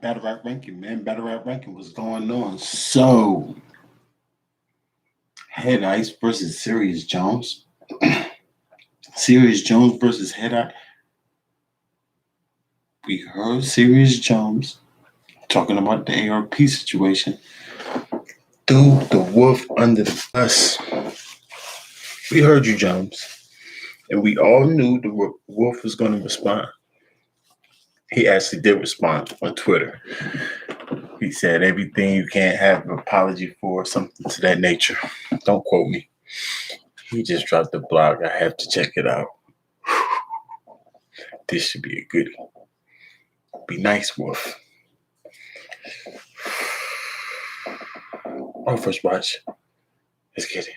Battle rap ranking, man. Battle rap ranking was going on. So, Head Ice versus Serious Jones. Serious Jones versus Head Ice. We heard Serious Jones talking about the ARP situation. Threw the wolf under the bus. We heard you, Jones. And we all knew the wolf was going to respond. He actually did respond on Twitter. He said everything you can't have an apology for, something to that nature. Don't quote me. He just dropped the blog. I have to check it out. This should be a goodie. Be nice, Wolf. Oh, first watch. Let's get it.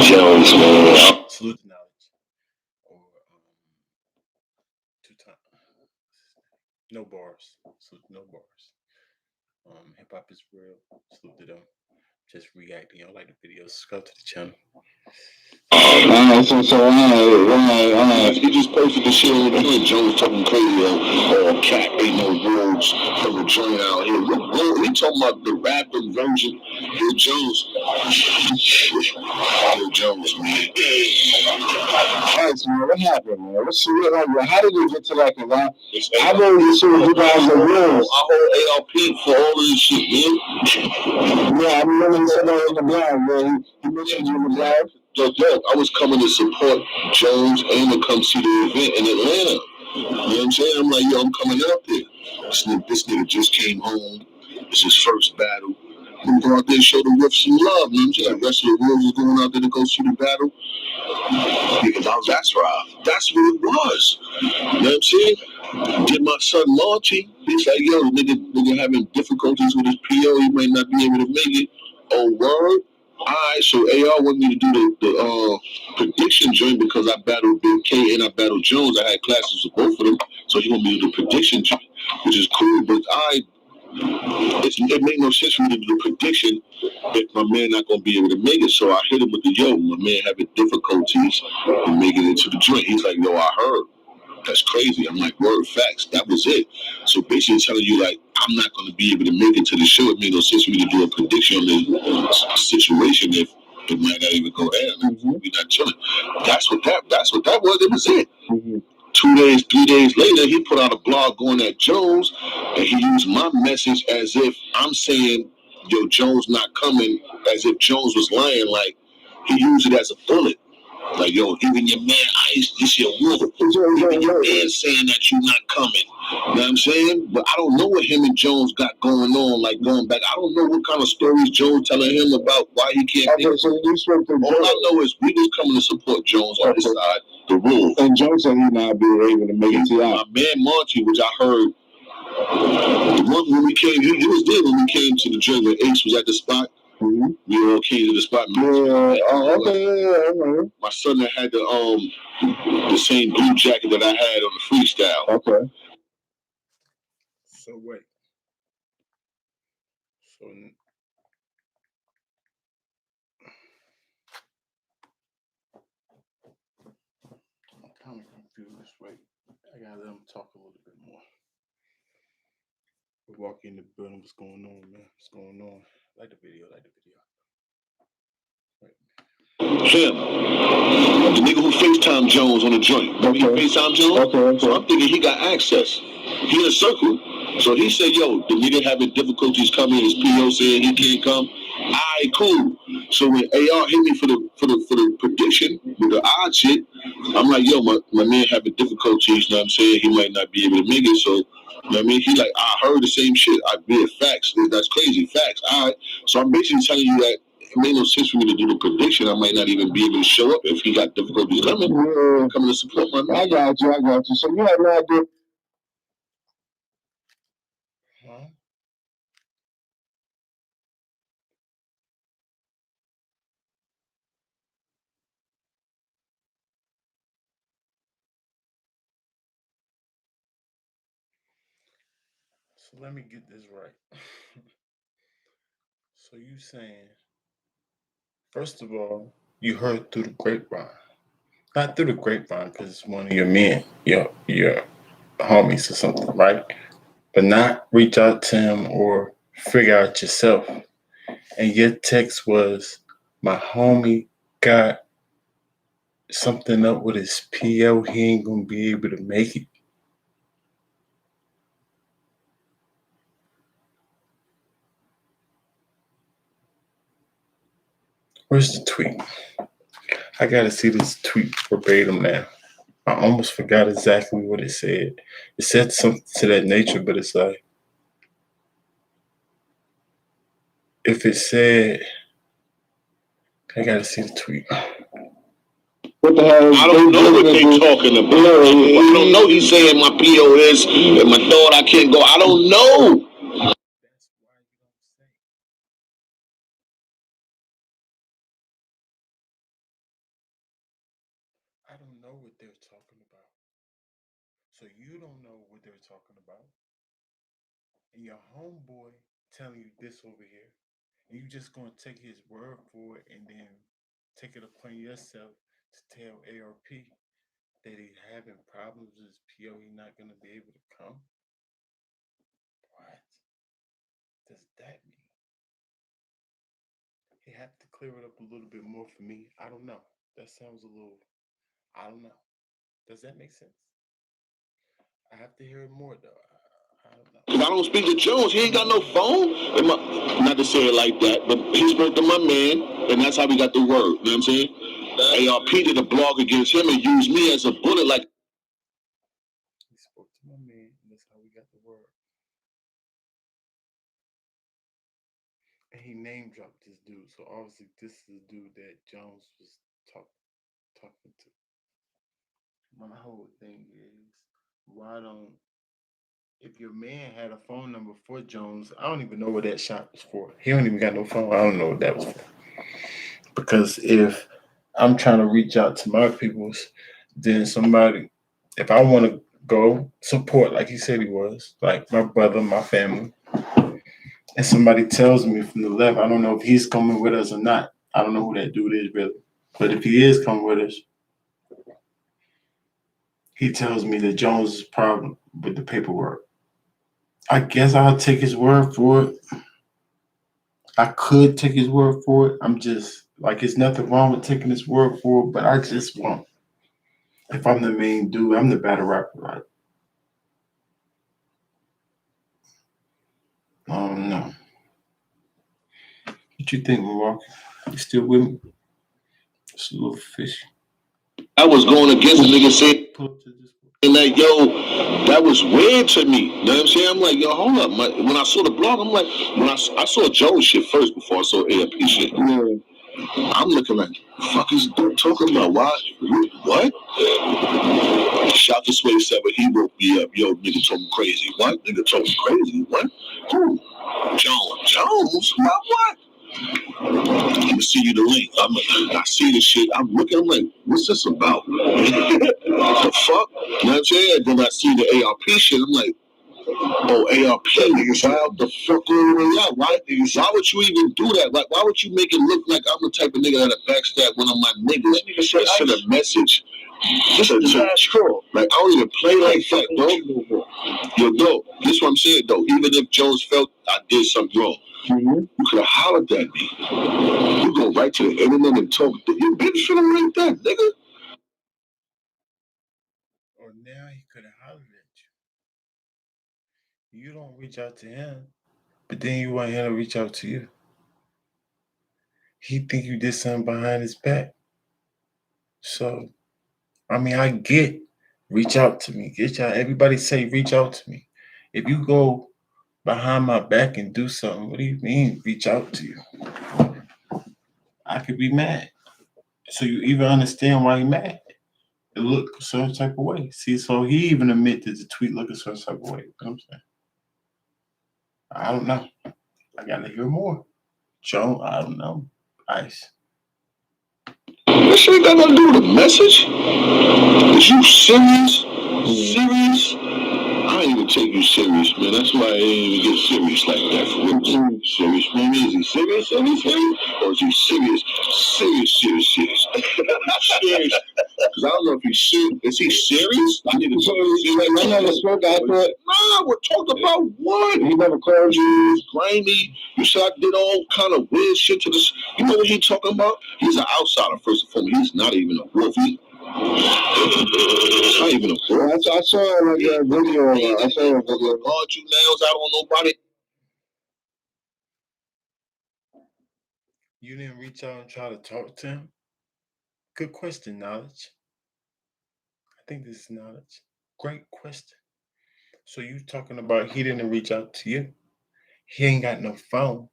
Jones, man. Salute to knowledge. Or two times. No bars. Salute to no bars. Hip hop is real. Salute to them. Just reacting. Y'all like the videos? Subscribe to the channel. He just posted the shit on the joint. Jones talking crazy on cat, ain't no rules of the joint out here. Look, he talking about the rapper version. Yo, Jones. Yo, Jones, man. Thanks, man. What happened, man? What's the real number? How did we get to that? Cause I really assume you guys are rules. I hold ARP for all of this shit, man. Yeah, I remember you said that in the blog, man. He mentioned you in the blog. Yo, I was coming to support Jones and to come see the event in Atlanta. You know what I'm saying? I'm like, yo, I'm coming out there. This nigga just came home. It's his first battle. I'm gonna go out there and show the Wolf some love. You know what I'm saying? The rest of the world was going out there to go see the battle. That's right. That's what it was. You know what I'm saying? Did my son Monty. He's like, yo, nigga having difficulties with his PO. He might not be able to make it. Oh, word? Alright, so AR wanted me to do the prediction joint because I battled Big K and I battled Jones. I had classes with both of them. So he wanted me to do the prediction joint, which is cool, but it made no sense for me to do the prediction if my man not gonna be able to make it. So I hit him with the my man having difficulties in making it to the joint. He's like, yo, I heard. That's crazy. I'm like, word, facts. That was it. So basically telling you, like, I'm not going to be able to make it to the show. It made no sense for me to do a prediction on the situation if it might not even go down. We're not chilling. That's what that was. It was it. 2 days, 3 days later, he put out a blog going at Jones, and he used my message as if I'm saying, yo, Jones not coming, as if Jones was lying. Like, he used it as a bullet. Like, yo, even your man Ice, this your wolf. Even your man saying that you not coming. You know what I'm saying? But I don't know what him and Jones got going on, like going back. I don't know what kind of stories Jones telling him about why he can't make it. All I know is we just coming to support Jones on his side, the rule. And Jones said he not be able to make it to my man Monty, which I heard when we came, he was there when we came to the gym when Ace was at the spot. We all came to the spot. Okay. My son that had the same blue jacket that I had on the freestyle. Okay. So wait. So I'm kind of confused. Wait, I gotta let him talk a little bit more. We're walking in the building. What's going on, man? What's going on? Like the video. Him. The nigga who FaceTime Jones on the joint. Okay. FaceTime Jones? Okay. So I'm thinking he got access. He in a circle. So he said, yo, the nigga having difficulties coming, his PO saying he can't come. Alright, cool. So when AR hit me for the prediction with the odd shit, I'm like, yo, my man having difficulties, you know what I'm saying? He might not be able to make it. So, you know what I mean? He like, I heard the same shit. I did facts. That's crazy. Facts. Alright. So I'm basically telling you that it made no sense for me to do the prediction. I might not even be able to show up if he got difficulties coming. Coming to support my man. I got you. So you had no idea. Huh? So let me get this right. So you saying, first of all, you heard through the grapevine. Not through the grapevine, because it's one of your men, your homies or something, right? But not reach out to him or figure out yourself. And your text was, my homie got something up with his PO. He ain't gonna be able to make it. Where's the tweet? I gotta see this tweet verbatim now. I almost forgot exactly what it said. It said something to that nature, but it's like, if it said, I gotta see the tweet. What the hell? I don't know what they talking about. I don't know. He's saying my POS and my thought I can't go. I don't know. That's why you don't say. I don't know what they're talking about. So you don't know what they're talking about. And your homeboy telling you this over here. And you just gonna take his word for it and then take it upon yourself to tell ARP that he's having problems with his PO, he's not gonna be able to come. What does that mean? He have to clear it up a little bit more for me. I don't know. That sounds a little, I don't know. Does that make sense? I have to hear it more though. I don't know. Cause I don't speak to Jones. He ain't got no phone. Not to say it like that, but he's worked to my man, and that's how we got the word. You know what I'm saying? ARP did a blog against him and used me as a bullet. Like He spoke to my man, and that's how we got the word. And he name dropped this dude, so obviously this is the dude that Jones was talking to. My whole thing is, why don't, if your man had a phone number for Jones, I don't even know what that shot was for. He don't even got no phone. I don't know what that was for. Because if I'm trying to reach out to my peoples, then somebody, if I want to go support like he said he was, like my brother, my family, and somebody tells me from the left, I don't know if he's coming with us or not. I don't know who that dude is really. But if he is coming with us, he tells me that Jones is problem with the paperwork. I guess I'll take his word for it. I could take his word for it. I'm just like, it's nothing wrong with taking his word for it, but I just won't. If I'm the main dude, I'm the battle rapper, right? I don't know. What you think, Milwaukee? You still with me? It's a little fishy. I was going against a nigga saying Pull up to this one. that, yo, that was weird to me. You know what I'm saying? I'm like, yo, hold up. When I saw the blog, I'm like, when I saw Jones shit first before I saw ARP shit. I'm looking like, the fuck is dude talking about? Why? What? Shout to Sway 7. He woke me up. Yo, nigga told me crazy. What? Nigga told me crazy. What? Who? Jones. Jones? What? I'm gonna see you the link. I see the shit. I'm looking. I'm like, what's this about? The fuck? You know what I'm saying? Then I see the ARP shit. I'm like, oh, ARP, niggas, how the fuck going out? Why would you even do that? Like, why would you make it look like I'm the type of nigga that backstab one of my niggas? Just send a message. Just true. Like, I don't even play like that, bro. Yo, though, this is what I'm saying, though. Even if Jones felt I did something wrong, you could have hollered at me. You go right to the internet and talk. You been feeling like that, nigga. Or now he could have hollered at you. You don't reach out to him, but then you want him to reach out to you. He think you did something behind his back. So, I mean, I get reach out to me. Get y'all. Everybody say reach out to me. If you go behind my back and do something, what do you mean reach out to you? I could be mad. So you even understand why he mad. It look a certain type of way. See, so he even admitted the tweet look a certain type of way. You know what I'm saying? I don't know. I gotta hear more. Joe, I don't know. Ice. That shit ain't got nothing to do with the message. Is you serious? Serious? I ain't even take you serious, man. That's why I ain't even get serious like that. For real. Serious, man. Is he serious? Or is he serious? Serious. Serious. Because I don't know if he's serious. shit. Is he serious? I need to tell you. I never spoke. I thought. Nah, we're talking about what? He never called you. Grimy. You said I did all kind of weird shit to this. You know what he talking about? He's an outsider, first and foremost. He's not even a wolf. He's not even a wolf. I saw like a video. I saw a video. Guard you nails out on nobody. You didn't reach out and try to talk to him? Good question, Knowledge. I think this is Knowledge. Great question. So you talking about he didn't reach out to you? He ain't got no phone.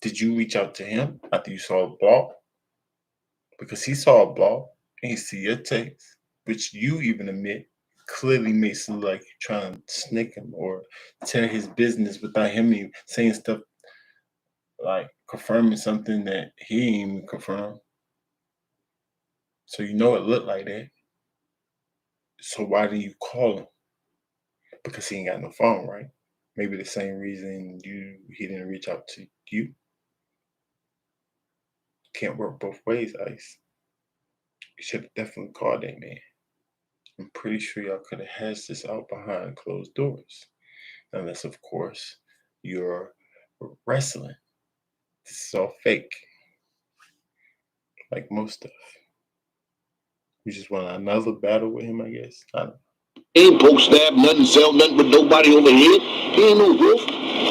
Did you reach out to him after you saw a blog? Because he saw a blog and he see your text, which you even admit clearly makes it look like you're trying to snake him or tear his business without him even saying stuff like confirming something that he ain't even confirmed. So you know it looked like that. So why didn't you call him? Because he ain't got no phone, right? Maybe the same reason he didn't reach out to you. Can't work both ways, Ice. You should have definitely called that man. I'm pretty sure y'all could have hashed this out behind closed doors. Unless, of course, you're wrestling. This is all fake. Like most stuff. You just want another battle with him, I guess. I don't know. Ain't poke stab nothing, sell nothing with nobody over here. He ain't no wolf.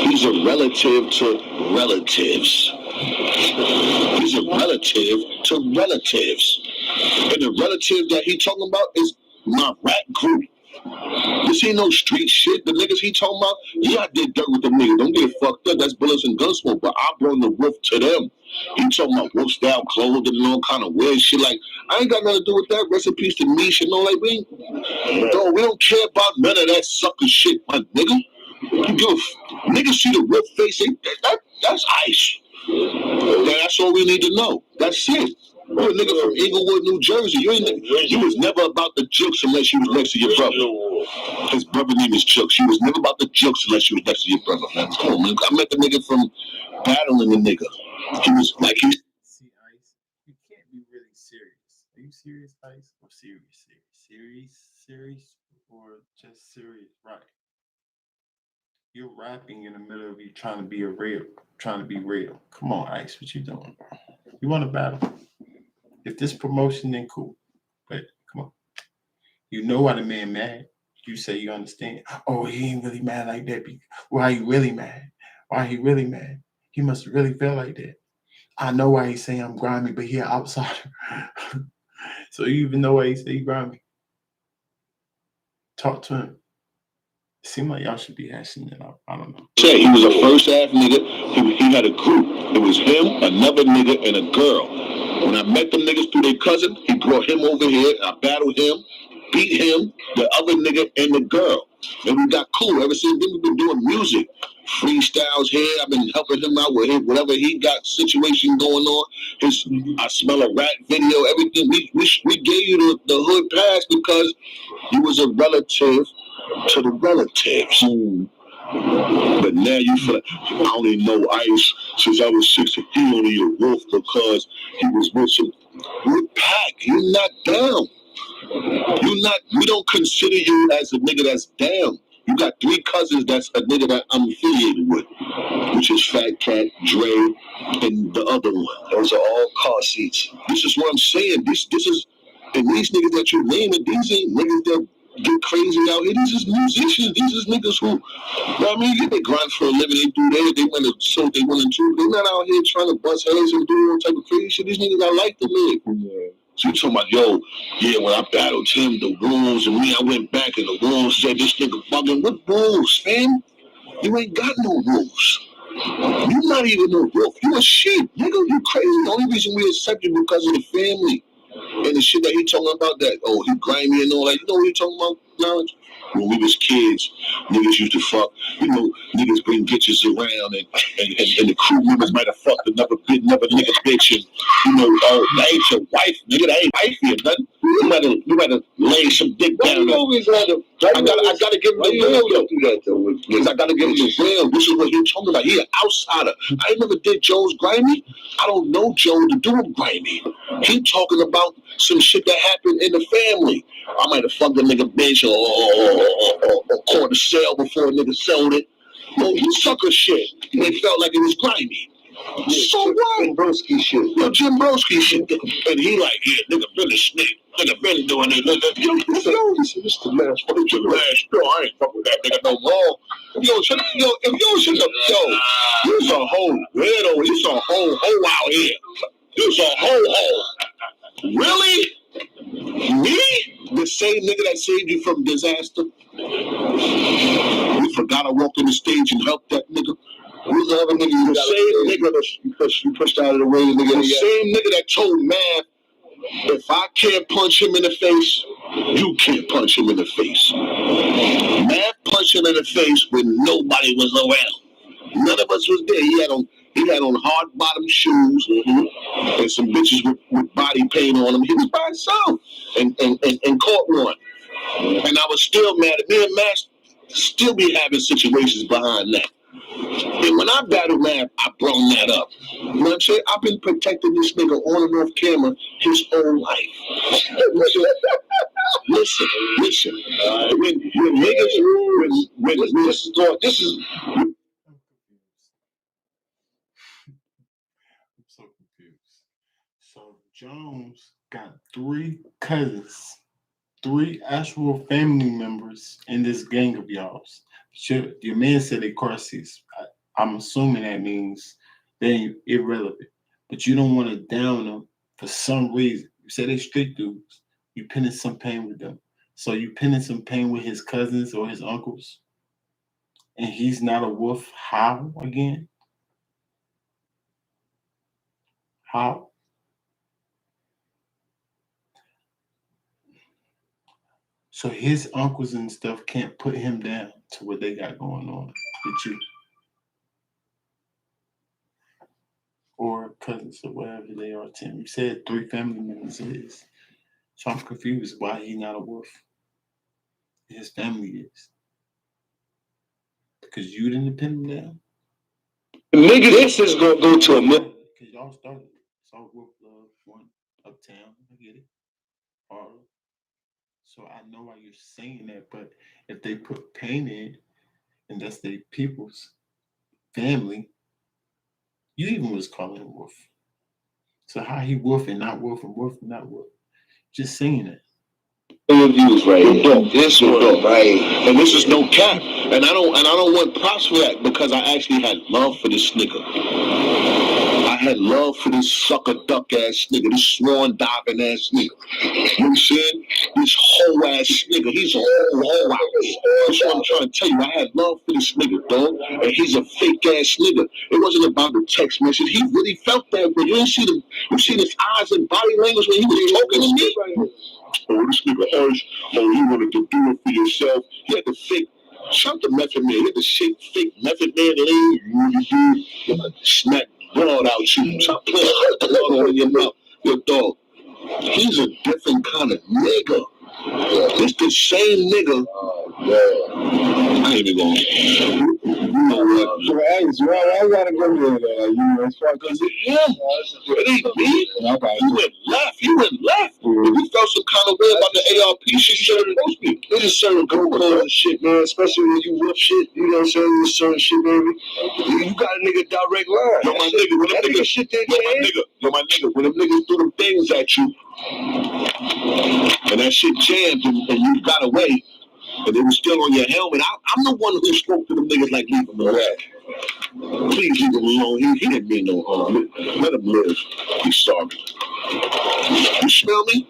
He's a relative to relatives. He's a relative to relatives. And the relative that he talking about is my rat group. This ain't no street shit. The niggas he talking about, yeah, I did dirt with them niggas. Don't get fucked up. That's bullets and gunsmoke. But I brought the wolf to them. He talking about wolf style clothing and all kind of weird shit. Like, I ain't got nothing to do with that. Rest in peace to Niche and all. Like, we don't care about none of that sucker shit, my nigga. Niggas see the wolf face. That's Ice. That's all we need to know. That's it. You're a nigga from Inglewood, New Jersey. You was never about the jokes unless you was next to your brother. His brother name is Jokes. You was never about the jokes unless you was next to your brother, man. Come on, man. I met the nigga from battling the nigga. He was like, See, Ice, you can't be really serious. Are you serious, Ice? Or serious? Serious? Or just serious? Right. You're rapping in the middle of you trying to be real. Come on, Ice. What you doing, bro? You want to battle? If this promotion, then cool. But come on. You know why the man mad. You say you understand. Oh, he ain't really mad like that. Why he really mad? He must really feel like that. I know why he's saying I'm grimy, but he an outsider. So you even know why he say he grimy. Talk to him. It seems like y'all should be hashing it out. I don't know. Say he was a first half nigga. He had a group. It was him, another nigga, and a girl. When I met them niggas through their cousin, he brought him over here. I battled him, beat him, the other nigga, and the girl. And we got cool. Ever since then, we've been doing music. Freestyles here. I've been helping him out with whatever he got situation going on. I Smell a Rat video, everything. We gave you the hood pass because he was a relative to the relatives. But now you feel like, I only know Ice since I was 16. He only a wolf because he was with some. We're packed. You're not down. We don't consider you as a nigga that's down. You got 3 cousins that's a nigga that I'm affiliated with, which is Fat Cat, Dre, and the other one. Those are all car seats. This is what I'm saying. This is, and these niggas that you're naming, these ain't niggas that get crazy out here. These is musicians. These is niggas who, you know what I mean? They grind for a living. They do that. They went to so they went into. They're not out here trying to bust heads and do all type of crazy shit. These niggas I like to live. Yeah. So you talking about, yo, yeah, when I battled him, the rules, and I went back and the rules said this nigga bugging. What rules, fam? You ain't got no rules. You not even no wolf. You a sheep. Nigga, you crazy. The only reason we accept you because of the family. And the shit that he talking about that, oh, he grimy and all that. You know what he talking about, Knowledge? When we was kids, niggas used to fuck, niggas bring bitches around and the crew members might have fucked another nigga bitch and, oh, that ain't your wife, nigga, that ain't wifey or nothing. You better lay some dick down. I gotta give him the real though. Because I gotta give him the real. This is what he told me. Like, he an outsider. I ain't never did Jones grimy. I don't know Jones to do him grimy. He talking about some shit that happened in the family. I might have fucked a nigga bitch or caught a sale before a nigga sold it. No, you sucker shit. And they felt like it was grimy. So what? Jim Broski shit. Yo, Jim Broski shit. And he like, yeah, nigga been a snake. Nigga been doing it. Yo, this is the last one. It's the last. Yo, I ain't fucking with that nigga no more. If you shut up, you's a whole weirdo. You's a whole hoe out here. You's a whole. Really? Me? The same nigga that saved you from disaster? You forgot I walked on the stage and helped that nigga? Who's the other nigga? The same nigga you pushed out of the way. The same nigga that told Mav, if I can't punch him in the face, you can't punch him in the face. Mav punched him in the face when nobody was around. None of us was there. He had on hard bottom shoes and some bitches with body paint on him. He was by himself and caught one. And I was still mad at me and Max still be having situations behind that. And when I battled Mav, I brought that up. You know what I'm saying? I've been protecting this nigga on and off camera his whole life. Listen. When niggas, this is. I'm so confused. So Jones got 3 cousins, 3 actual family members in this gang of y'all's. Your man said they car seats. I'm assuming that means they irrelevant. But you don't want to down them for some reason. You say they street dudes. You pinning some pain with them. So you pinning some pain with his cousins or his uncles. And he's not a wolf. How again? How? So his uncles and stuff can't put him down to what they got going on with you. Or cousins or whatever they are, Tim. You said 3 family members it is. So I'm confused why he's not a wolf. His family is. Because you didn't pin him down? Nigga, this is gonna go to a million. Because y'all started. Saw Wolf Love, one uptown. I get it. Harlem. So I know why you're saying that, but if they put pain in, and that's their people's family, you even was calling him Wolf. So how he Wolf and not Wolf and Wolf and not Wolf? Just saying it. Views right here. This one, right? And this is no cap. And I don't want props for that because I actually had love for this nigga. I had love for this sucker duck ass nigga, this swan diving ass nigga. You know what I'm saying? This whole ass nigga. He's a whole out. That's what I'm trying to tell you. I had love for this nigga, dog. And he's a fake ass nigga. It wasn't about the text message. He really felt that, but you see his eyes and body language when he was talking to me. Oh, this nigga Hirsch, you wanted to do it for yourself. He had to fake, shut the Method Man. He had to fake Method Man lean. Smack blood out you. Stop playing blood on your mouth. Your dog. He's a different kind of nigga. It's the same nigga. I ain't even going. You know what? I gotta go there. Because it's him. It ain't me. He went left. If you felt some kind of way about the ARP shit, you should have approached me. There's just certain codes and shit, man. Especially when you whip shit. You know what I'm saying? There's certain shit, baby. You got a nigga direct line. Yo, my nigga, when them niggas shit that my nigga, when them niggas threw them things at you, and that shit jammed and you got away, and it was still on your helmet. I'm the one who spoke to them niggas like, leave him alone. Please leave him alone. He didn't mean no harm. Let him live. He's sorry. You smell me?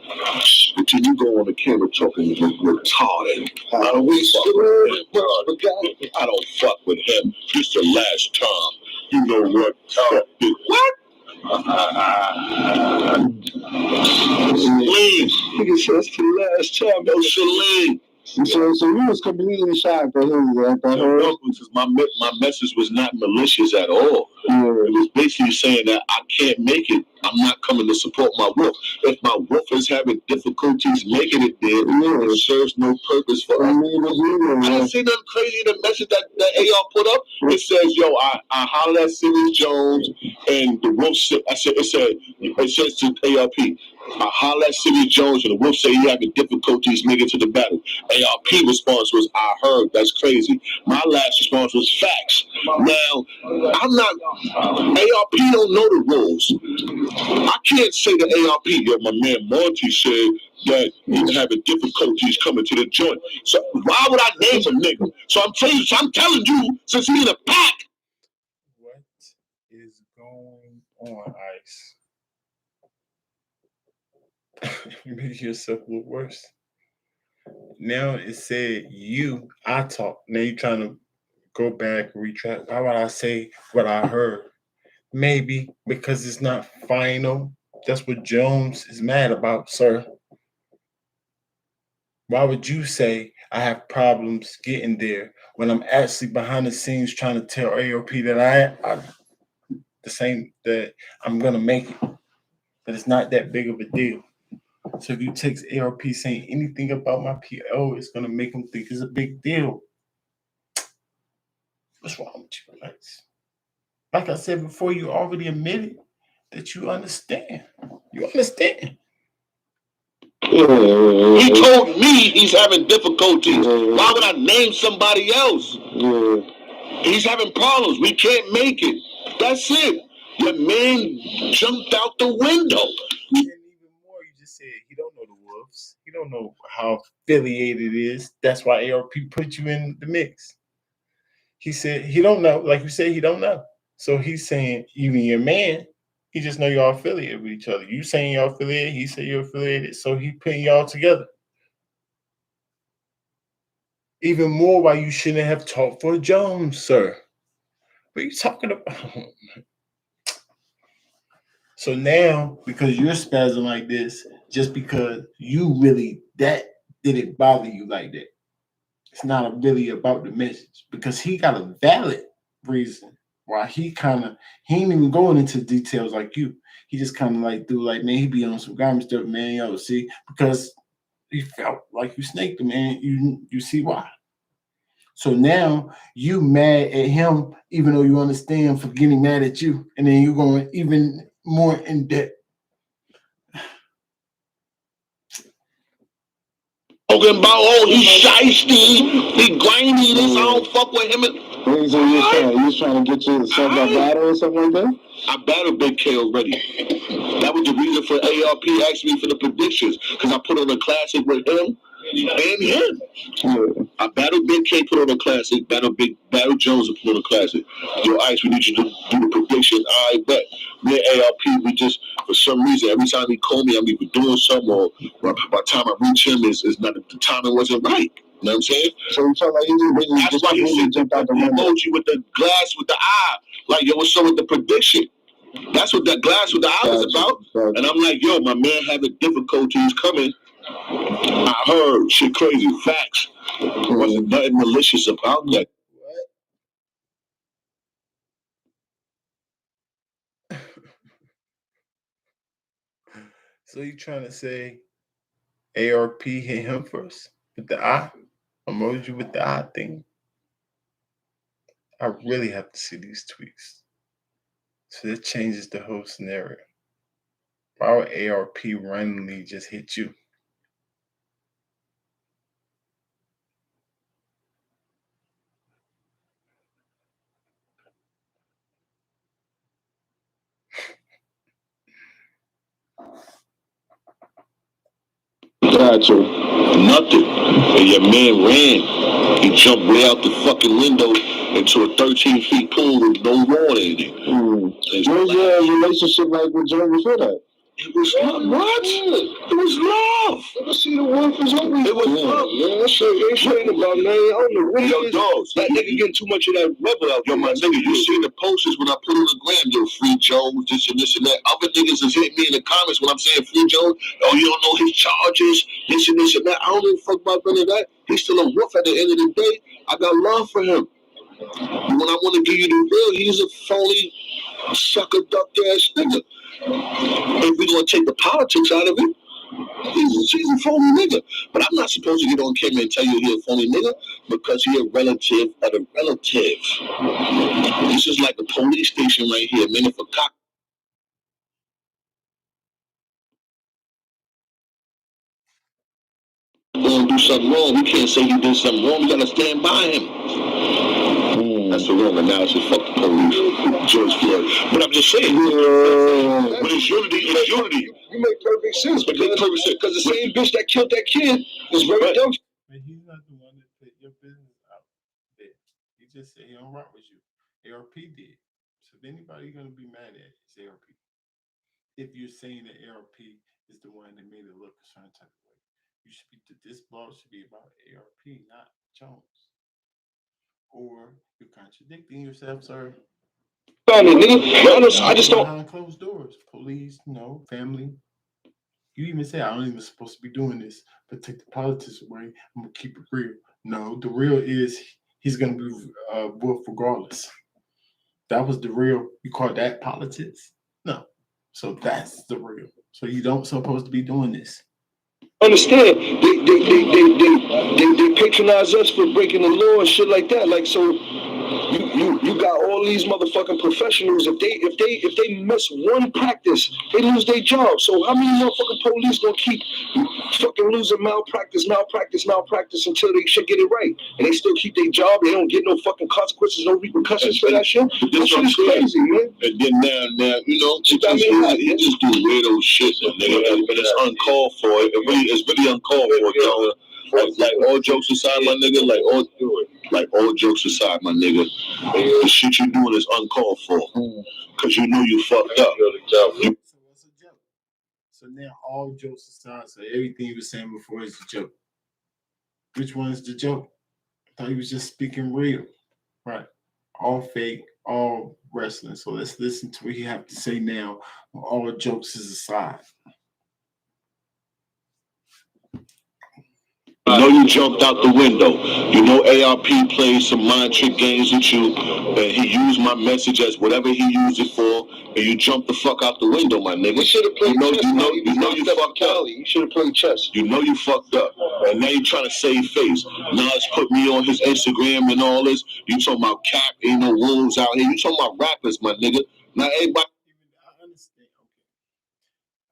Until you go on the camera talking retarded. I don't fuck with him. This the last time. You know what? What? Please. Nigga says the last time. No, Shalane. So you was completely shocked that No, because my message was not malicious at all. Yeah. It was basically saying that I can't make it. I'm not coming to support my wolf. If my wolf is having difficulties making it there, it serves no purpose for us. I didn't say nothing crazy in the message that AR put up. It says, yo, I hollered at Simmons Jones and the wolf said, it says to ARP, I hollered at Simmons Jones and the wolf said he having difficulties making it to the battle. ARP response was, I heard, that's crazy. My last response was facts. Now, I'm not, ARP don't know the rules. I can't say to ARP, yo, my man Monty said that he's having difficulties coming to the joint. So why would I name a nigga? So I'm telling you, since he's in a pack. What is going on, Ice? You make yourself look worse. Now it said I talk. Now you're trying to go back and retract. Why would I say what I heard? Maybe because it's not final. That's what Jones is mad about, sir. Why would you say I have problems getting there when I'm actually behind the scenes trying to tell AOP that that I'm gonna make it, that it's not that big of a deal. So if you text ARP saying anything about my PO, it's gonna make them think it's a big deal. What's wrong with you, Alex? Like I said before, you already admitted that you understand. You understand. He told me he's having difficulties. Why would I name somebody else? He's having problems. We can't make it. That's it. Your man jumped out the window. And even more, you just said he don't know the Wolves. He don't know how affiliated it is. That's why ARP put you in the mix. He said he don't know. Like you said, he don't know. So he's saying even your man, he just know y'all affiliated with each other. You saying y'all affiliated, he said you're affiliated, so he putting y'all together. Even more why you shouldn't have talked for Jones, sir. What are you talking about? So now, because you're spazzing like this, just because you really, that didn't bother you like that. It's not really about the message, because he got a valid reason why he ain't even going into details like you. He just kind of like threw like, man, he be on some garment stuff, man. Yo, see, because he felt like you snaked him, man. You see why. So now you mad at him, even though you understand for getting mad at you, and then you're going even more in depth. Talking about, he's shiesty, he grimy, this, I don't fuck with him. So you was trying to get you to sub that battle or something like that? I battled Big K already. That was the reason for ARP asking me for the predictions, because I put on a classic with him and him. Yeah. I battled Big K, put on a classic, battle Jones and put on a classic. Yo, Ice, we need you to do the prediction. I bet. Me and ARP, we just, for some reason, every time he called me, I'm either doing something or by the time I reach him, is not the timing wasn't right. You know what I'm saying? So you felt like that's why he sent the emoji with the glass with the eye. Like, yo, what's up with the prediction? That's what that glass with the eye was about. And I'm like, yo, my man having difficulties coming. I heard shit crazy. Facts. There wasn't nothing malicious about that. So you trying to say ARP hit him first with the eye? Emoji with the eye thing? I really have to see these tweets. So that changes the whole scenario. Why would ARP randomly just hit you? Gotcha. Nothing. And your man ran. He jumped way out the fucking window into a 13-foot pool with no water in it. What was your relationship like with Joe before that? It was love. What? It was love. Let me see the wolf is always. It was love. Man, that shit ain't straight about, man. I don't know what it is. Dogs. That nigga getting too much of that rubber out. Yo, my nigga, you see the posters when I put on the gram, yo, Free Jones, this and this and that. Other niggas is hitting me in the comments when I'm saying Free Jones. Oh, you don't know his charges, this and this and that. I don't give a fuck about none of that. He's still a wolf at the end of the day. I got love for him. When I want to give you the real, he's a phony, sucker, duck ass nigga. If we're gonna take the politics out of it, he's a phony nigga. But I'm not supposed to get on camera and tell you he's a phony nigga because he's a relative of a relative. This is like a police station right here, man. If a cop gonna do something wrong, we can't say he did something wrong. We gotta stand by him. That's the wrong analysis. Fuck the police, George Floyd. But I'm just saying. But it's unity. It's unity. You make perfect sense. But make perfect sense because the same bitch that killed that kid is very dumb. And he's not the one that put your business out there. He just said he don't rock with you. ARP did. So if anybody gonna be mad at it, it's ARP. If you're saying that ARP is the one that made it look a certain type of way, you should be. This blog should be about ARP, not Jones. Or you're contradicting yourself, sir. I just don't. Behind closed doors, police, family. You even say I don't even supposed to be doing this, but take the politics away. I'm gonna keep it real. No, the real is he's gonna be wolf regardless. That was the real. You call that politics? No. So that's the real. So you don't supposed to be doing this. Understand? They patronize us for breaking the law and shit like that. Like so. You got all these motherfucking professionals. If they miss one practice, they lose their job. So how many motherfucking police gonna keep fucking losing malpractice until they should get it right? And they still keep their job. They don't get no fucking consequences, no repercussions for that shit. That shit is crazy, man. And then now, he just do weirdo shit, nigga. But it's uncalled for. It's really uncalled for, yo. Like all jokes aside, my nigga. Like all jokes aside, my nigga. The shit you doing is uncalled for. Cause you know you fucked up. So what's a joke? So now all jokes aside, so everything you were saying before is a joke. Which one is the joke? I thought he was just speaking real. Right. All fake, all wrestling. So let's listen to what he have to say now. All jokes is aside. You know you jumped out the window. You know ARP played some mind trick games with you, and he used my message as whatever he used it for, and you jumped the fuck out the window, my nigga. You should have played chess. You know you fucked up. You should have played chess. You know you fucked up, and now you trying to save face. Nas put me on his Instagram and all this. You talking about Cap, ain't no wolves out here. You talking about rappers, my nigga. Now everybody. I understand.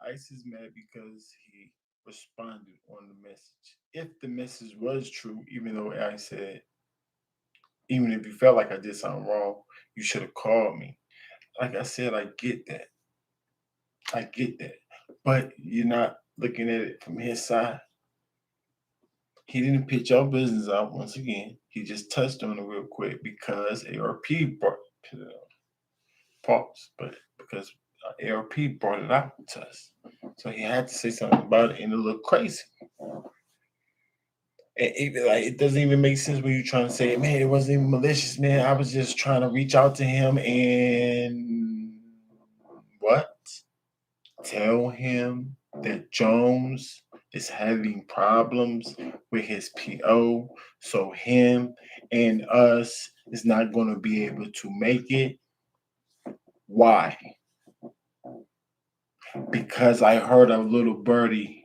Okay. Ice is mad because he responded on the message. If the message was true, even though I said, even if you felt like I did something wrong, you should have called me. Like I said, I get that. But you're not looking at it from his side. He didn't pitch your business out once again. He just touched on it real quick because ARP brought pause, but because ARP brought it out to us. So he had to say something about it, and it looked crazy. It doesn't even make sense when you're trying to say, man, it wasn't even malicious, man. I was just trying to reach out to him and what? Tell him that Jones is having problems with his PO, so him and us is not going to be able to make it. Why? Because I heard a little birdie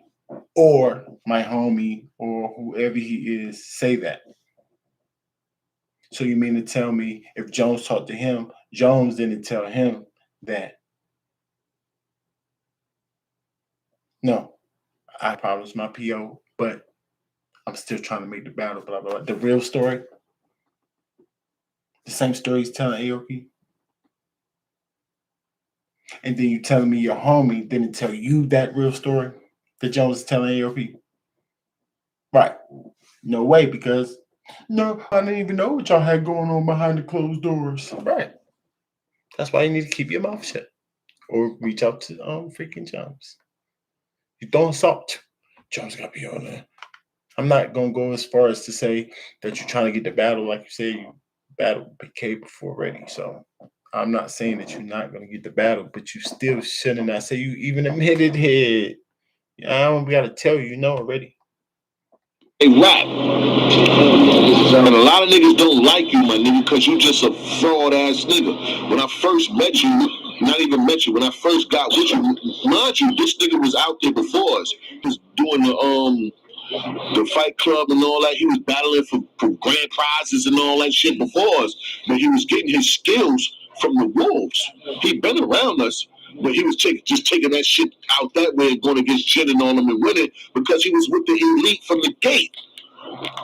or my homie or whoever he is say that. So you mean to tell me if Jones talked to him, Jones didn't tell him that? No, I promised my PO, but I'm still trying to make the battle, blah, blah, blah. The real story, the same story he's telling ARP. And then you telling me your homie didn't tell you that real story that Jones is telling ARP. Right. No way, because no, I didn't even know what y'all had going on behind the closed doors. Right. That's why you need to keep your mouth shut. or reach out to freaking Jones. You don't salt. Jones gotta be on there. I'm not gonna go as far as to say that you're trying to get the battle, like you said, you battled PK before already. So I'm not saying that you're not gonna get the battle, but you still shouldn't not say you even admitted it. I don't gotta tell you, you know already. They rap. And a lot of niggas don't like you, my nigga, because you just a fraud ass nigga. When I first met you, not even met you, when I first got with you, mind you, this nigga was out there before us. He was doing the Fight Club and all that. He was battling for grand prizes and all that shit before us. But he was getting his skills from the Wolves. He'd been around us, but he was just taking that shit out that way and going against Jennings on him and winning because he was with the elite from the gate.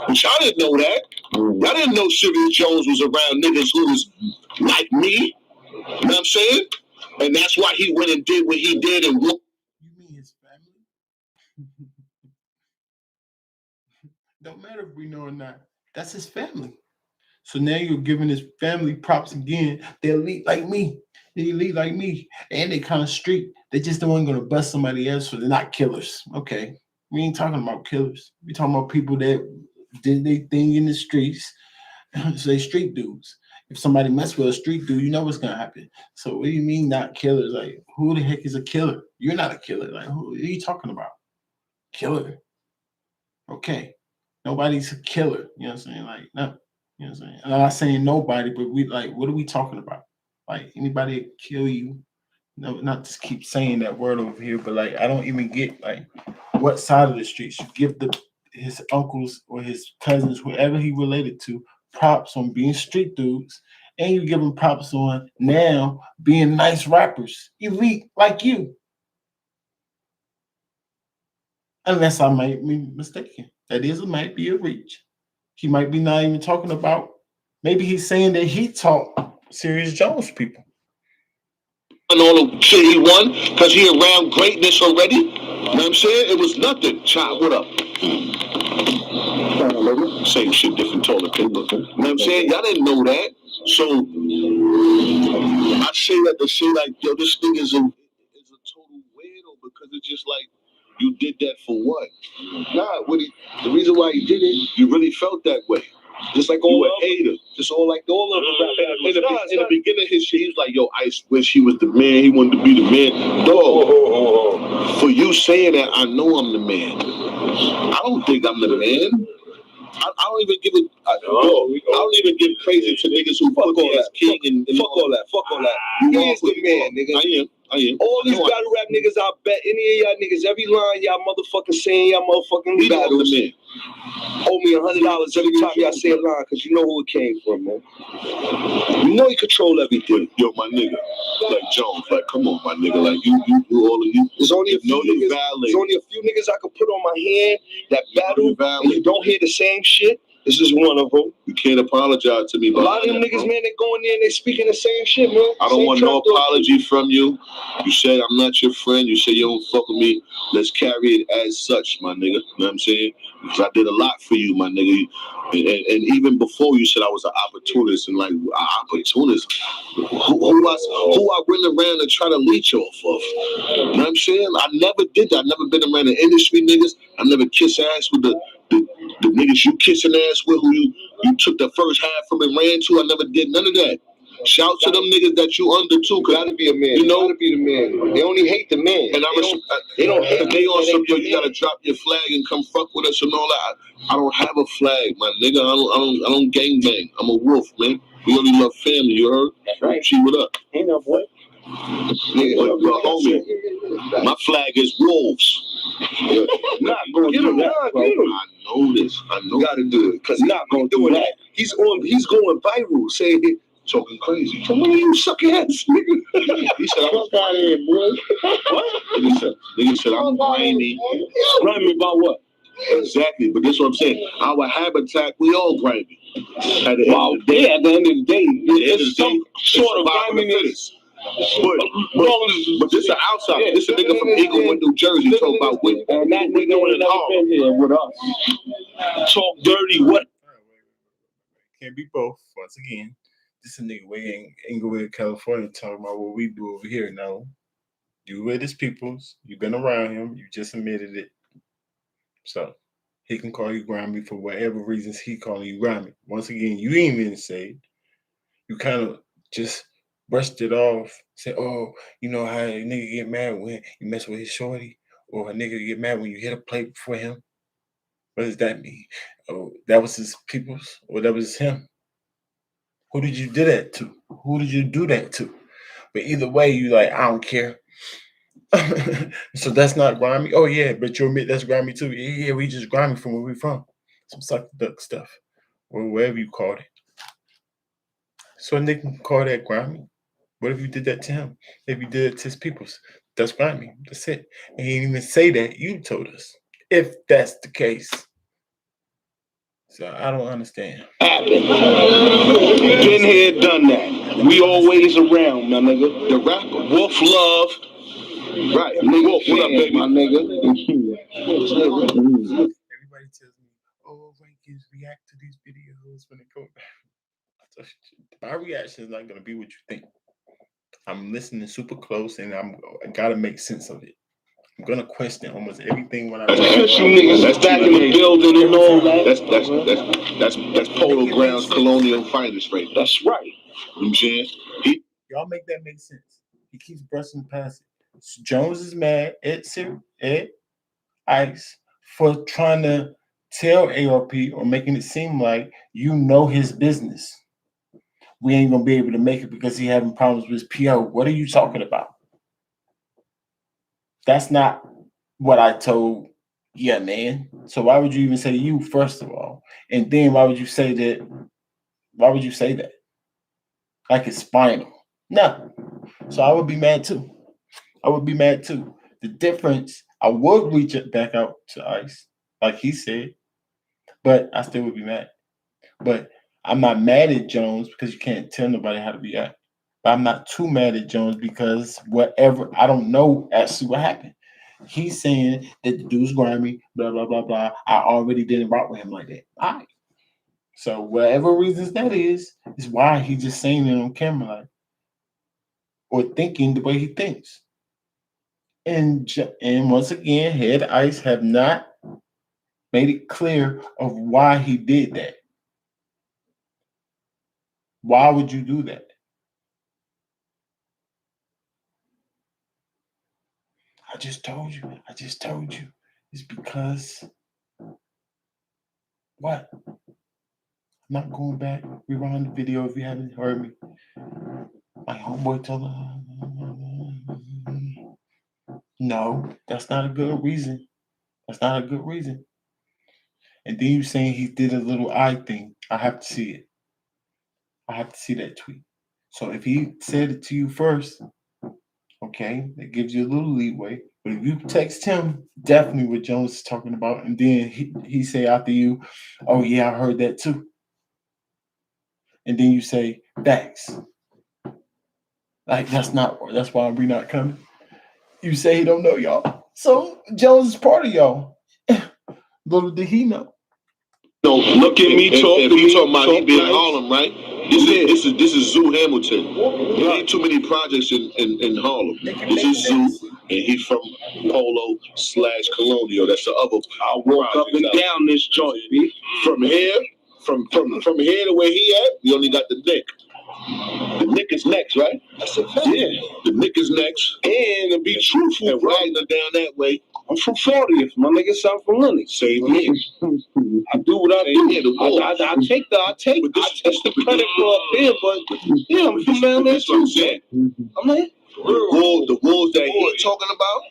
But y'all didn't know that. Y'all didn't know Serious Jones was around niggas who was like me. You know what I'm saying? And that's why he went and did what he did and won. You mean his family? Don't matter if we know or not. That's his family. So now you're giving his family props again. They're elite like me. They elite like me. And they kind of street. They just don't want to bust somebody else, so they're not killers. Okay. We ain't talking about killers. We talking about people that did their thing in the streets. So they street dudes. If somebody mess with a street dude, you know what's gonna happen. So what do you mean not killers? Like, who the heck is a killer? You're not a killer. Like, who are you talking about? Killer. Okay. Nobody's a killer. You know what I'm saying? Like, no. You know what I'm saying? I'm not saying nobody, but we like, what are we talking about? Like, anybody kill you? No, not just keep saying that word over here, but like, I don't even get like what side of the streets you give his uncles or his cousins, whoever he related to, props on being street dudes, and you give them props on now being nice rappers, elite like you. Unless I might be mistaken. That might be a reach. He might be not even talking about, maybe he's saying that he taught Serious Jones people. And all the shit he won because he around greatness already. You know what I'm saying? It was nothing. Child, what up? Same shit, different toilet paper. You know what I'm saying? Y'all didn't know that. So I say that to say like, yo, this thing is a total weirdo because it's just like, you did that for what? Nah, the reason why you did it, you really felt that way. Just like all the hater. Just all like all of them. In the beginning of his shit, he was like, yo, I wish he was the man. He wanted to be the man. Dog, for you saying that, I know I'm the man. I don't think I'm the man. I don't even give it. I don't even give crazy to niggas who fuck all that king and fuck all that. Fuck all that. You is the man, nigga. I am. All these battle rap niggas, I bet any of y'all niggas, every line y'all motherfucking saying, y'all motherfucking battles, owe me $100 every time y'all say a line, because you know who it came from, man. You know you control everything. Yo, my nigga, like Jones, like, come on, my nigga, like, you do all of you. There's only a few niggas I could put on my hand that battle, and you don't hear the same shit. This is one of them. You can't apologize to me. A lot of them niggas, man, they go in there and they speaking the same shit, man. I don't want no apology from you. You said I'm not your friend. You said you don't fuck with me. Let's carry it as such, my nigga. You know what I'm saying? Because I did a lot for you, my nigga. And even before you said I was an opportunist and like an opportunist, who I went around to try to leech off of. You know what I'm saying? I never did that. I never been around the industry niggas. I never kiss ass with the niggas you kissing ass with who you took the first half from and ran to. I never did none of that. Shout to them niggas that you under too. Gotta be a man. You know, gotta be the man. They only hate the man. And they don't hate. They on some yo. You gotta drop your flag and come fuck with us and all that. I don't have a flag, my nigga. I don't gang bang. I'm a wolf, man. We only love family. You heard? That's right. Gee, what up? Ain't no boy. Nigga, but homie, my flag is wolves. Not gonna do that, bro. I know this. I know. You gotta do it because he's not gonna do that. He's going viral, saying talking crazy. So when you suck ass, nigga? He said, "I'm out of here, boy." What? Nigga said, "I'm grimy." Grimy about what? Exactly, but that's what I'm saying. Our habitat, we all grimy. At the end of the day, it's some sort of griminess. But this is an outsider. Yeah, this is a nigga from Englewood, New Jersey, talking about what and that nigga doing it hard. Been here with us. Talk dirty. What? Can't be both. Once again, this is a nigga way in Inglewood, California, talking about what we do over here. No, You with his peoples. You've been around him. You just admitted it. So he can call you grimy for whatever reasons he calling you grimy. Once again, you didn't even say it. You kind of just brushed it off. Say, oh, you know how a nigga get mad when you mess with his shorty? Or a nigga get mad when you hit a plate for him? What does that mean? Oh, that was his peoples? Or that was him? Who did you do that to? Who did you do that to? But either way, you like, I don't care. So that's not grimy. Oh yeah, but you admit that's grimy too. Yeah, we just grimy from where we from. Some suck the duck stuff. Or whatever you called it. So a nigga can call that grimy. What if you did that to him? If you did it to his peoples? That's grimy. That's it. And he didn't even say that. You told us. If that's the case. So I don't understand. Been here, done that. We always around, my nigga. The rapper, Wolf Love. Right, nigga. Wolf, what up, baby? My nigga. Everybody tells me, oh, rankings react to these videos when they go back. My reaction is not going to be what you think. I'm listening super close and I got to make sense of it. I'm going to question almost everything when I talk. Official niggas that's back in the building and all that. That's Polo Grounds Colonial Finest right there. That's right. You know what I'm saying? Y'all make that make sense. He keeps brushing past it. So Jones is mad at Ice for trying to tell ARP or making it seem like you know his business. We ain't going to be able to make it because he having problems with his PO. What are you talking about? That's not what I told man. So why would you even say you, first of all? And then why would you say that? Why would you say that? Like it's spinal. No. So I would be mad too. The difference, I would reach it back out to Ice, like he said, but I still would be mad. But I'm not mad at Jones because you can't tell nobody how to react. But I'm not too mad at Jones because whatever, I don't know actually what happened. He's saying that the dude's grimy, blah, blah, blah, blah. I already didn't rock with him like that. All right. So whatever reasons that is why he's just saying it on camera, like, or thinking the way he thinks. And once again, Head Ice have not made it clear of why he did that. Why would you do that? I just told you. It's because what? I'm not going back. Rewind the video if you haven't heard me. My homeboy told her. No, that's not a good reason. And then you saying he did a little eye thing. I have to see it. I have to see that tweet. So if he said it to you first, okay, that gives you a little leeway. But if you text him, definitely what Jones is talking about, and then he say after you, oh yeah, I heard that too. And then you say, thanks. Like that's why we not coming. You say he don't know y'all. So Jones is part of y'all. Little did he know. No, look at me, talk to me. Talking about he be in Harlem, right? This is Zoo Hamilton. There ain't too many projects in Harlem. This is Zoo, and he from Polo/Colonial. That's the other. I walk up and down this joint, B. From here to where he at, you only got the Nick. The Nick is next, right? That's a fact. Yeah, the Nick is next. And to be truthful, And Wagner down that way. I'm from 40th, my nigga. South from Lennox. Same here. I do what I do. I take the credit for up here, but yeah, I'm from down there too. I'm like, The wolves that he talking about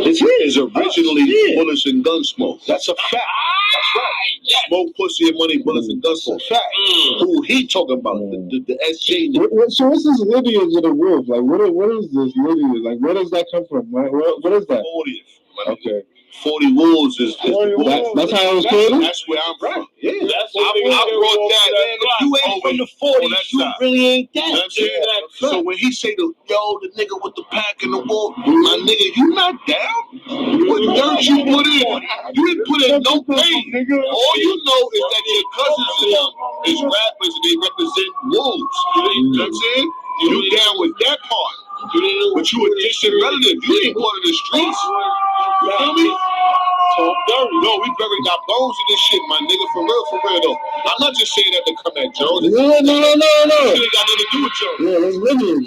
is originally Bullets and Gunsmoke. that's a fact. That's right. Smoke, pussy, and money, bullets, and gunsmoke. Fact. Who he talking about? The SG. So what's this lineage of the wolf? Like, what is this lineage? Like, where does that come from? What is that? 40th. Okay. 40 Wolves is the That's how it was created? That's where I'm from. Yeah, I brought that. Man, if you ain't from the 40s, you really ain't that. You know what I'm saying? So when he say the nigga with the pack and the wolf, my nigga, you not down? What dirt you put in? You didn't put in no pain. All you know is that your cousins is rappers and they represent wolves. You know what I'm saying? You down with that part. But you a distant relative. You ain't part of the streets. You feel me? No, we buried our bones in this shit, my nigga. For real though. I'm not just saying that to come at Jones. No. This shit ain't got nothing to do with Jones. Yeah, that's lineage.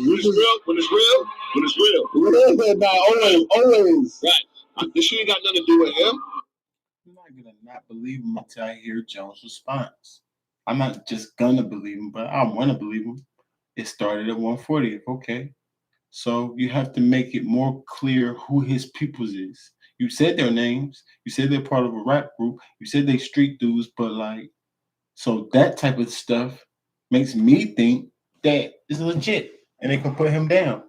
When it's real. Always. Right. This shit ain't got nothing to do with him. I'm not gonna not believe him until I hear Jones' response. I'm not just gonna believe him, but I want to believe him. It started at 140th. Okay. So you have to make it more clear who his peoples is. You said their names. You said they're part of a rap group. You said they street dudes, but like, so that type of stuff makes me think that it's legit and they can put him down.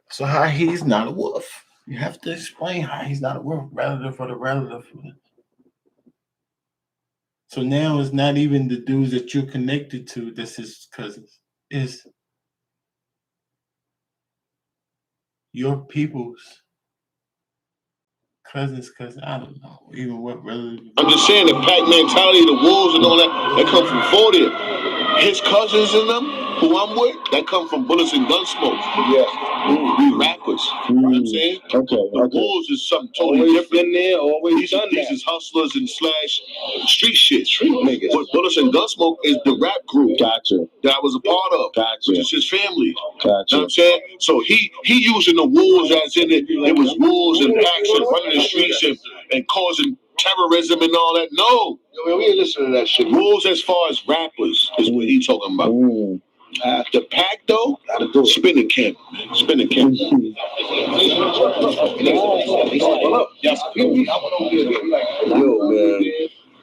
So how he's not a wolf. You have to explain how he's not a wolf, relative for the relative. So now it's not even the dudes that you're connected to that's his cousins. It's your people's cousins. I don't know even what relative. I'm just saying the pack mentality, the wolves and all that come from 40. His cousins and them, who I'm with, that come from Bullets and Gunsmoke. Yeah. We rappers. You know what I'm saying? The wolves is something totally Always different. been there, always done These that. is hustlers and slash street shit. Street niggas. But Bullets and Gunsmoke is the rap group. Gotcha. That I was a part of. Gotcha. Which is his family. Gotcha. You know what I'm saying? So he using the wolves as in it was wolves and packs and running the streets and causing terrorism and all that. No. Yo, we ain't listening to that shit. Wolves as far as rappers is what he talking about. The pack though, spinning camp. Spinning camp. Yo, man.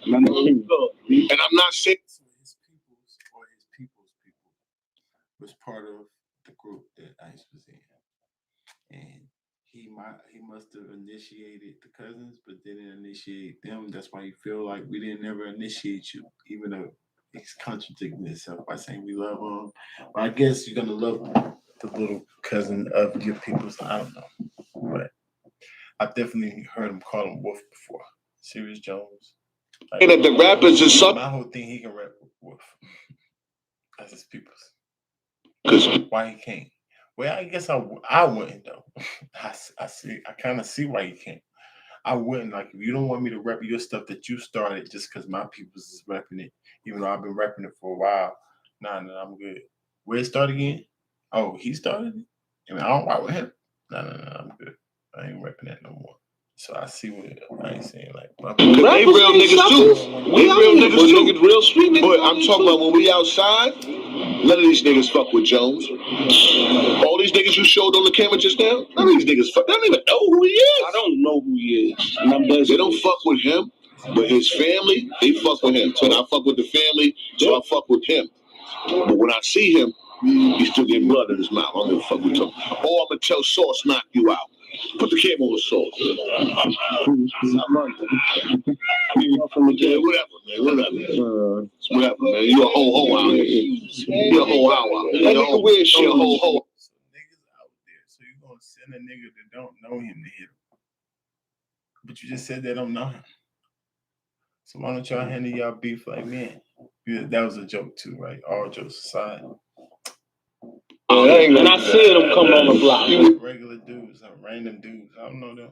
And I'm not saying his people's or his people's people was part of the group that Ice was in. And he must have initiated the cousins, but didn't initiate them. That's why you feel like we didn't ever initiate you, even though it's contradicting itself by saying we love them. But I guess you're gonna love the little cousin of your people. So I don't know, but I've definitely heard him call him Wolf before. Serious Jones. that the rappers is something. My whole thing, he can rap with Wolf. That's his people's. Because why he can't? Well, I guess I wouldn't though. I kind of see why you can't. I wouldn't, like, if you don't want me to rep your stuff that you started just because my people's is repping it, even though I've been repping it for a while. Nah, I'm good. Where it start again? Oh, he started it? And I don't rock with him? No, I'm good. I ain't repping that no more. So I see what I ain't saying, like, they real niggas too. They real niggas too. Real street niggas. But I'm talking about when we outside, none of these niggas fuck with Jones. All these niggas you showed on the camera just now, none of these niggas fuck. They don't even know who he is. I don't know who he is. They don't fuck with him, but his family, they fuck with him. So I fuck with the family, so I fuck with him. But when I see him, he's still getting blood in his mouth. I don't give a fuck with him. Or I'm gonna tell Sauce knock you out. Put the camera on the Sauce. Whatever, man. You a ho-ho out here. You a ho-ho out here. You a ho-ho. So niggas out there, so you gonna send a nigga that don't know him to hit him. But you just said they don't know him. So why don't y'all handle y'all beef like man? That was a joke too, right? All jokes aside. And I see them come on the block. Regular dudes, random dudes. I don't know them.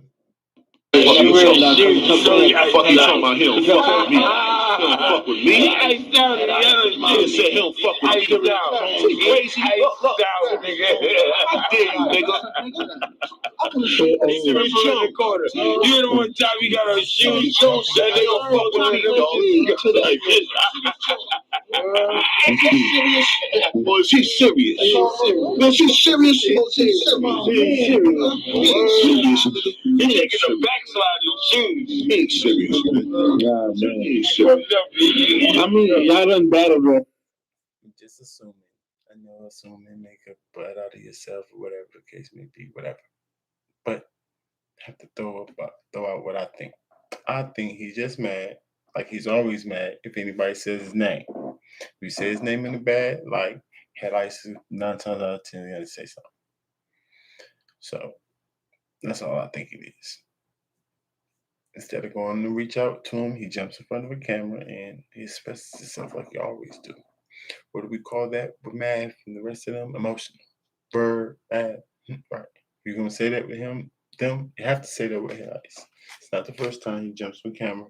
Fuck you talking about? He don't fuck with me. He don't fuck with me. He said he don't fuck with me. Crazy. Look. I dare you, nigga. Serious Jones. You know one time we got a shoe show said they don't fuck with me, Or is he serious? No, she's serious. He taking a backslide in shoes. He ain't serious. He ain't serious. I mean, y'all done battle rap. Just assuming. I know assuming make a butt out of yourself or whatever the case may be, whatever. But I have to throw out what I think. I think he's just mad, like he's always mad if anybody says his name. If you say his name in the bad, like had Ice 9 times out of 10, he had to say something. So that's all I think it is. Instead of going to reach out to him, he jumps in front of a camera and he expresses himself like he always do. What do we call that with mad from the rest of them? Emotional. Bird, right? You're gonna say that with him, them? You have to say that with him. It's not the first time he jumps on camera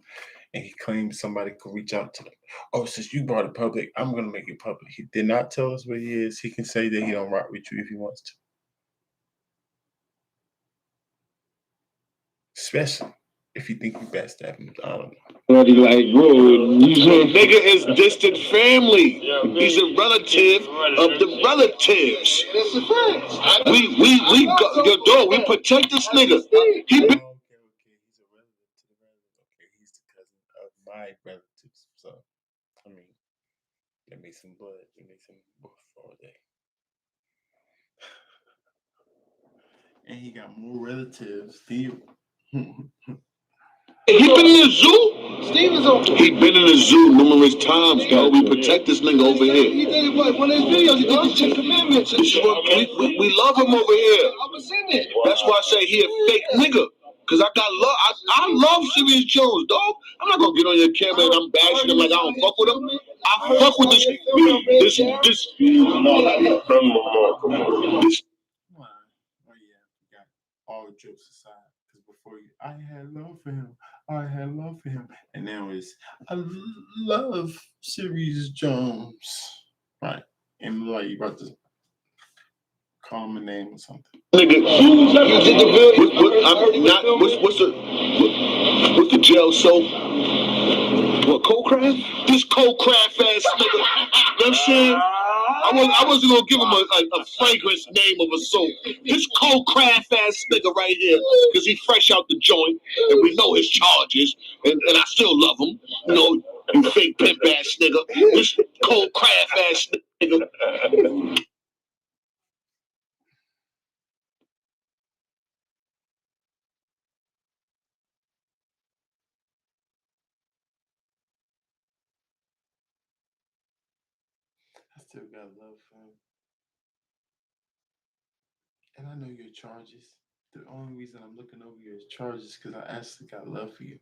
and he claims somebody could reach out to them. Oh, since you brought it public, I'm gonna make it public. He did not tell us where he is. He can say that he don't rock with you if he wants to. Especially if you think you backstab him. I don't know. But he like, bro, Nigga is distant family. He's a relative of the relatives. That's a fact. We your dog. We protect this nigga. He been Okay. He's a relative to the relative. Okay, he's the cousin of my relatives. So, I mean, that makes some blood. It makes some woof all day. And he got more relatives than you. He been in the zoo. Steven's on. He been in the zoo numerous times, dog. We protect this nigga over here. He did it, what? One of his videos, he did the 10 Commandments. This is what we love him over here. I was in it. That's why I say he a fake nigga. Cause I got love. I love Serious Jones, dog. I'm not gonna get on your camera and I'm bashing him like I don't fuck with him. I fuck with this. Wow. Oh yeah, got all jokes aside. Because before you, I had love for him. I had love for him. And now it's I love Serious Jones. Right. And like you about to call him a name or something. Nigga, you did the video. What's the jail soap? What, cold craft? This cold craft ass nigga. You know what I'm saying? I wasn't gonna give him a fragrance name of a soap. This cold craft ass nigga right here, because he fresh out the joint, and we know his charges, and I still love him. You know, you fake pimp ass nigga. This cold craft ass nigga. I still got love for him. And I know your charges. The only reason I'm looking over your charges is because I actually got love for you.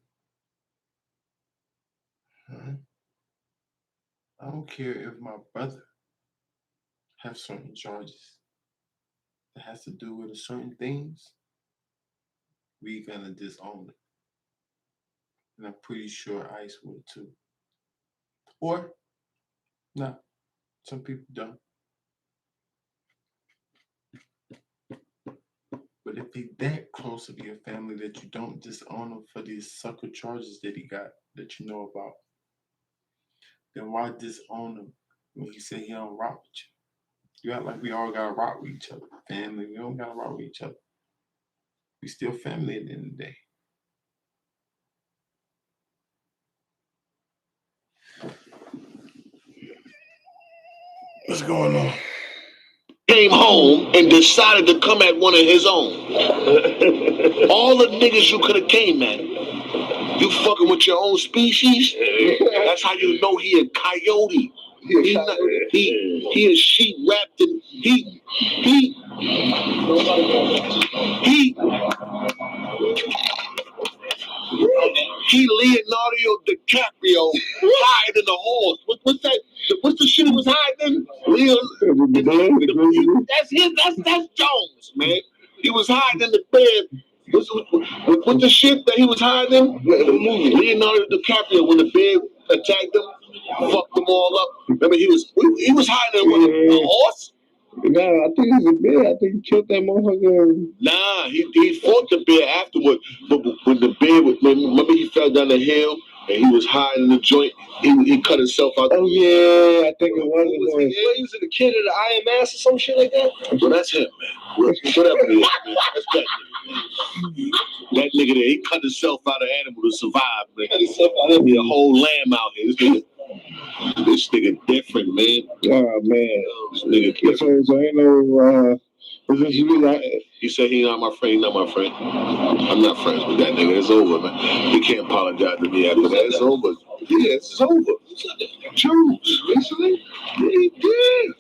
Huh? I don't care if my brother have certain charges that has to do with certain things. We gonna disown it. And I'm pretty sure Ice would too. Or no, some people don't. But if they that close to your family that you don't disown him for these sucker charges that he got that you know about, then why disown him when he said he don't rock with you? You act like we all gotta rock with each other. Family, we don't gotta rock with each other. We still family at the end of the day. What's going on? Came home and decided to come at one of his own. All the niggas you could have came at. You fucking with your own species? That's how you know he a coyote. He is sheep wrapped in he Leonardo DiCaprio hiding in the horse. What's that? What's the shit he was hiding in? That's Jones, man. He was hiding in the bed. What's the shit that he was hiding in? The movie. Leonardo DiCaprio, when the bear attacked him, fucked them all up. Remember, he was hiding with a horse. nah, I think he's a bear. I think he killed that motherfucker. Nah, he fought the bear afterward. But when the bear, remember he fell down the hill and he was hiding in the joint. He cut himself out. Oh yeah, I think it was. He was the kid of the Iron Mask or some shit like that. So that's him, man. Whatever it is, man. That's that nigga. That nigga there, he cut himself out of animal to survive, man. There'd be a whole lamb out here. This nigga different, man. Oh man, This nigga different. so ain't no. Is this you like? He said he not my friend, not my friend. I'm not friends with that nigga. It's over, man. He can't apologize to me after that. It's over. Yeah, it's over. Choose, basically. Yeah, he did. The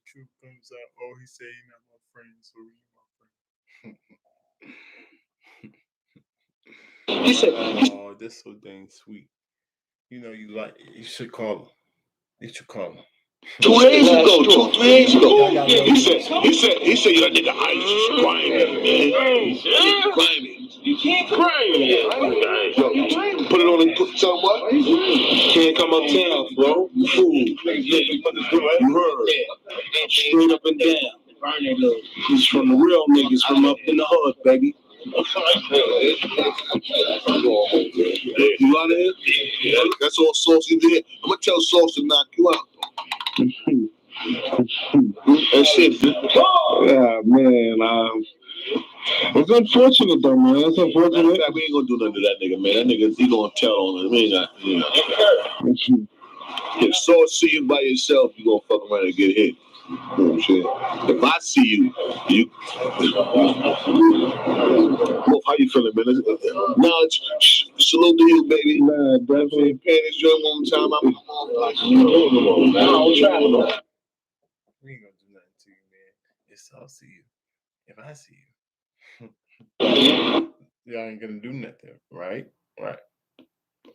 truth comes out. Oh, he said he's not my friend, so he's my friend. He said, Oh, that's so dang sweet. You know, you should call him. You should call him. 2 days ago, 2, 3 days ago. He said, yo, that nigga Ice is grimy, man. Grimy. You can't grimy. Yo, put it on and tell him what? Can't come uptown, bro. You fool. You heard. Straight up and down. He's from the real niggas from up in the hood, baby. You out of here? Yeah. That's all Saucy did. I'm gonna tell Sauce to knock you out. That's it. Yeah, man. It's unfortunate though, man. It's unfortunate. We ain't gonna do nothing to that nigga, man. That nigga, he gonna tell on him. We ain't got, you know. If Sauce see you by yourself, you gonna fuck around and get hit. You know what I'm saying? If I see you, Wolf, how you feeling, man? Knowledge, salute to you, baby. Nah, definitely. Pay this joint one time. We ain't gonna do nothing to you, man. It's all see you. If I see you, y'all ain't gonna do nothing, right? Right.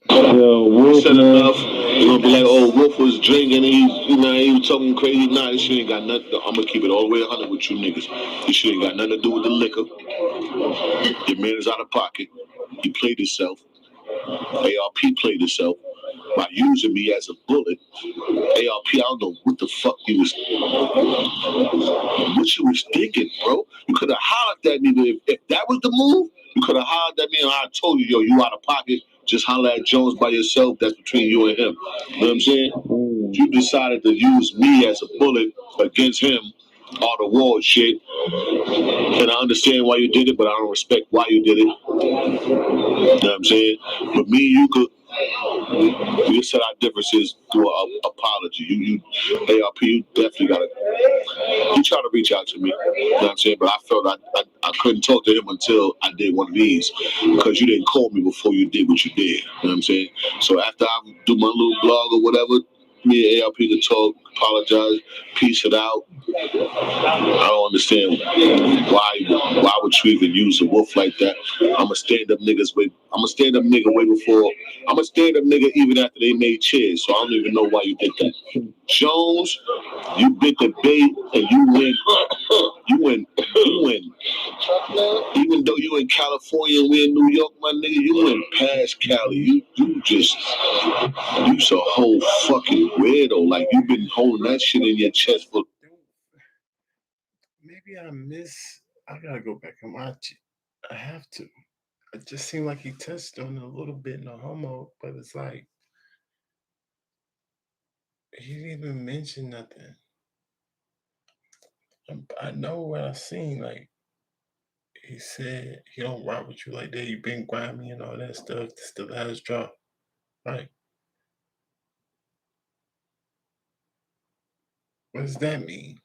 Yo, Wolf said enough. You're gonna be like, oh, Wolf was drinking, he was talking crazy. Nah, this shit ain't got nothing. I'm gonna keep it all the way 100 with you niggas. This shit ain't got nothing to do with the liquor. Your man is out of pocket. He played himself. ARP played himself by using me as a bullet. ARP, I don't know what the fuck you was thinking, bro. You could have hollered at me, if that was the move. You could have hollered at me and I told you, yo, you out of pocket. Just holler at Jones by yourself. That's between you and him. You know what I'm saying? You decided to use me as a bullet against him. All the war shit. And I understand why you did it, but I don't respect why you did it. You know what I'm saying? But me and you could. We just said our differences through an apology. You ARP, you definitely gotta. He tried to reach out to me. You know what I'm saying? But I felt I couldn't talk to him until I did one of these because you didn't call me before you did what you did. You know what I'm saying? So after I do my little blog or whatever, me and ARP could talk, apologize, piece it out. I don't understand why would you even use a wolf like that? I'm a stand-up nigga way before. I'm a stand-up nigga even after they made chairs, so I don't even know why you did that. Jones, you bit the bait and you win. You win. Even though you in California and we in New York, my nigga, you went past Cali. You so whole fucking weirdo. Like you've been holding that shit in your chest for. Maybe I gotta go back and watch it. I have to. It just seemed like he touched on it a little bit in the homo, but it's like he didn't even mention nothing. I know what I seen. Like he said, he don't rock with you like that. You been grimy and all that stuff. This the last drop, right? What does that mean?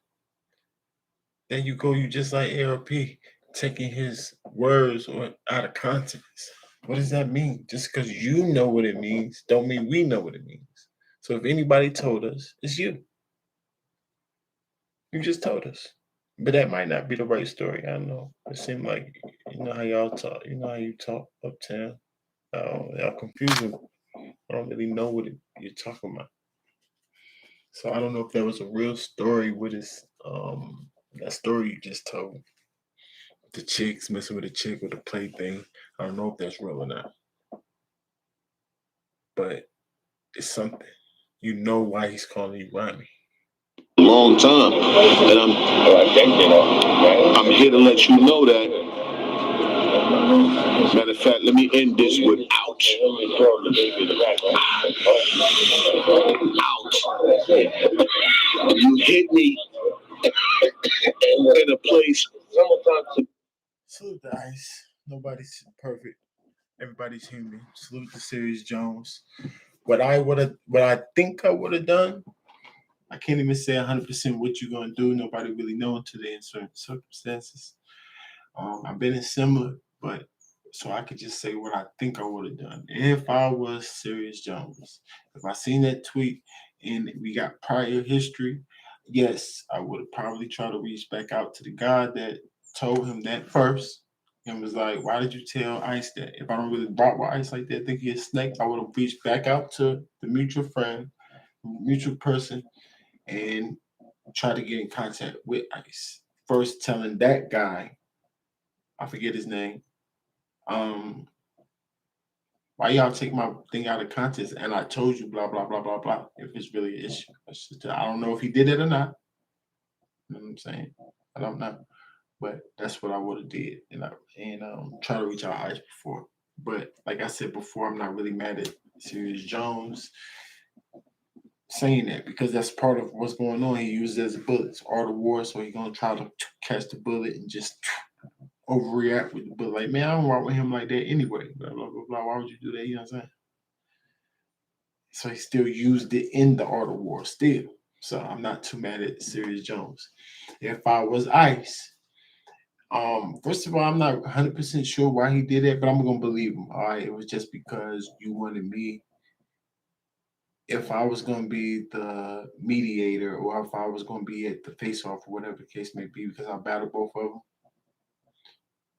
Then you just like ARP, taking his words out of context. What does that mean? Just because you know what it means, don't mean we know what it means. So if anybody told us, it's you. You just told us. But that might not be the right story. I don't know. It seemed like, you know how y'all talk. You know how you talk uptown. Y'all confusing. I don't really know what you're talking about. So I don't know if that was a real story with his that story you just told. The chicks messing with a chick with a plaything. I don't know if that's real or not. But it's something. You know why he's calling you grimy. Long time. And I'm here to let you know that. Matter of fact, let me end this with ouch. Ouch. You hit me in a place. Salute the Ice. Nobody's perfect. Everybody's human. Salute the Serious Jones. What I think I would have done, I can't even say 100% what you're gonna do. Nobody really knows today in certain circumstances. I've been in similar, but so I could just say what I think I would have done if I was Serious Jones. If I seen that tweet and we got prior history, yes, I would have probably tried to reach back out to the guy that told him that first and was like, why did you tell Ice that? If I don't really rock with Ice like that, think he's a snake, I would have reached back out to the mutual friend, mutual person, and try to get in contact with ICE. First telling that guy, I forget his name, why y'all take my thing out of context? And I told you blah blah blah blah blah. If it's really an issue, I don't know if he did it or not. You know what I'm saying? I don't know, but that's what I would have did, and try to reach out ICE before. But like I said before, I'm not really mad at Serious Jones saying that because that's part of what's going on. He used it as bullets, art of war, so he's gonna try to catch the bullet and just overreact with the bullet. Like, man, I don't walk with him like that anyway. Blah blah blah blah. Why would you do that? You know what I'm saying? So he still used it in the art of war still. So I'm not too mad at Serious Jones. If I was ICE, first of all, I'm not 100% sure why he did it, but I'm gonna believe him. All right, it was just because you wanted me. If I was gonna be the mediator, or if I was gonna be at the face-off, or whatever the case may be, because I battled both of them,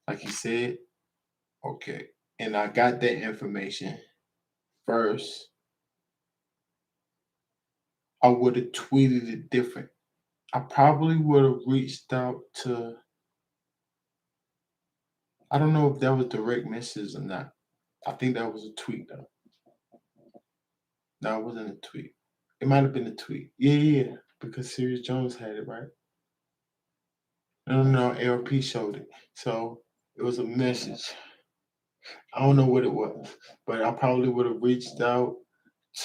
like he said, okay, and I got that information first, I would have tweeted it different. I probably would have reached out to. I don't know if that was direct message or not. I think that was a tweet though. No, it wasn't a tweet. It might have been a tweet. Yeah, because Serious Jones had it, right? No, ARP showed it. So it was a message. I don't know what it was, but I probably would have reached out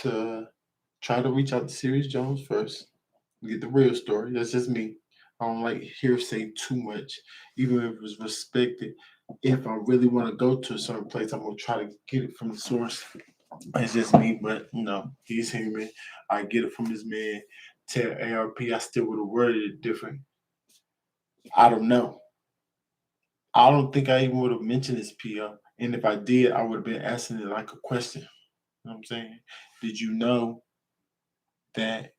to try to reach out to Serious Jones first, get the real story. That's just me. I don't like hearsay too much, even if it was respected. If I really want to go to a certain place, I'm gonna try to get it from the source. It's just me, but he's human. I get it from his man. Tell ARP, I still would have worded it different. I don't know. I don't think I even would have mentioned his PO. And if I did, I would have been asking it like a question. You know what I'm saying? Did you know that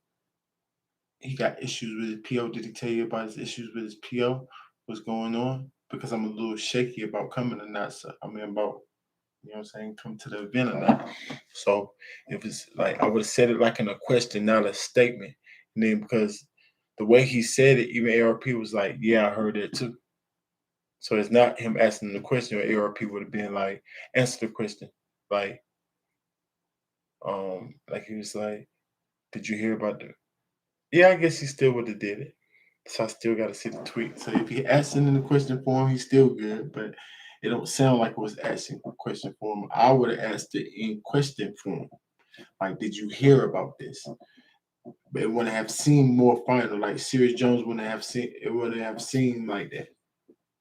he got issues with his PO? Did he tell you about his issues with his PO? What's going on? Because I'm a little shaky about coming or not. So, about, you know what I'm saying, come to the event or not. So if it's like, I would have said it like in a question, not a statement. And then because the way he said it, even ARP was like, yeah, I heard that too. So it's not him asking the question, or ARP would have been like, answer the question. Like he was like, did you hear about that? Yeah, I guess he still would have did it. So I still got to see the tweet. So if he asking in the question form, he's still good, but it don't sound like it was asking a question form. I would have asked it in question form. Like, did you hear about this? But it wouldn't have seemed more final. Like Serious Jones wouldn't have seen it, wouldn't have seemed like that.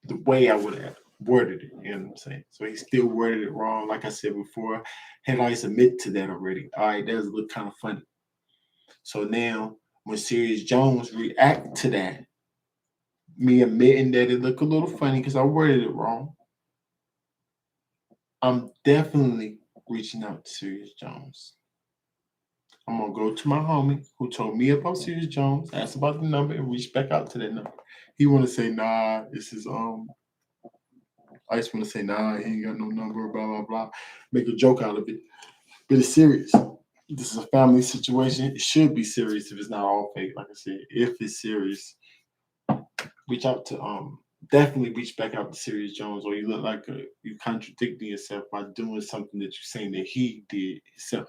The way I would have worded it, you know what I'm saying? So he still worded it wrong. Like I said before, had I admit to that already. All right, that look kind of funny. So now when Serious Jones react to that, me admitting that it looked a little funny because I worded it wrong, I'm definitely reaching out to Serious Jones. I'm gonna go to my homie who told me about Serious Jones, ask about the number, and reach back out to that number. He wanna say, nah, this is I just wanna say, nah, he ain't got no number, blah blah blah. Make a joke out of it. But it's serious. This is a family situation. It should be serious if it's not all fake. Like I said, if it's serious, reach out to definitely reach back out to Serious Jones, or you look like you contradicting yourself by doing something that you're saying that he did himself.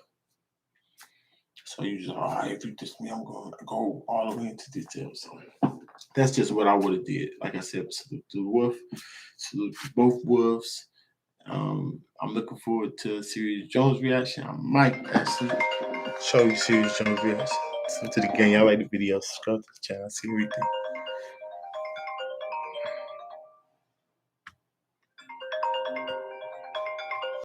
So you just, all right, if you diss me, I'm going to go all the way into details. So that's just what I would have did. Like I said, salute to the wolf, salute to both wolves. I'm looking forward to Serious Jones' reaction. I might actually show you Serious Jones' reaction. Salute to the gang. Y'all like the video, subscribe to the channel. See you everything.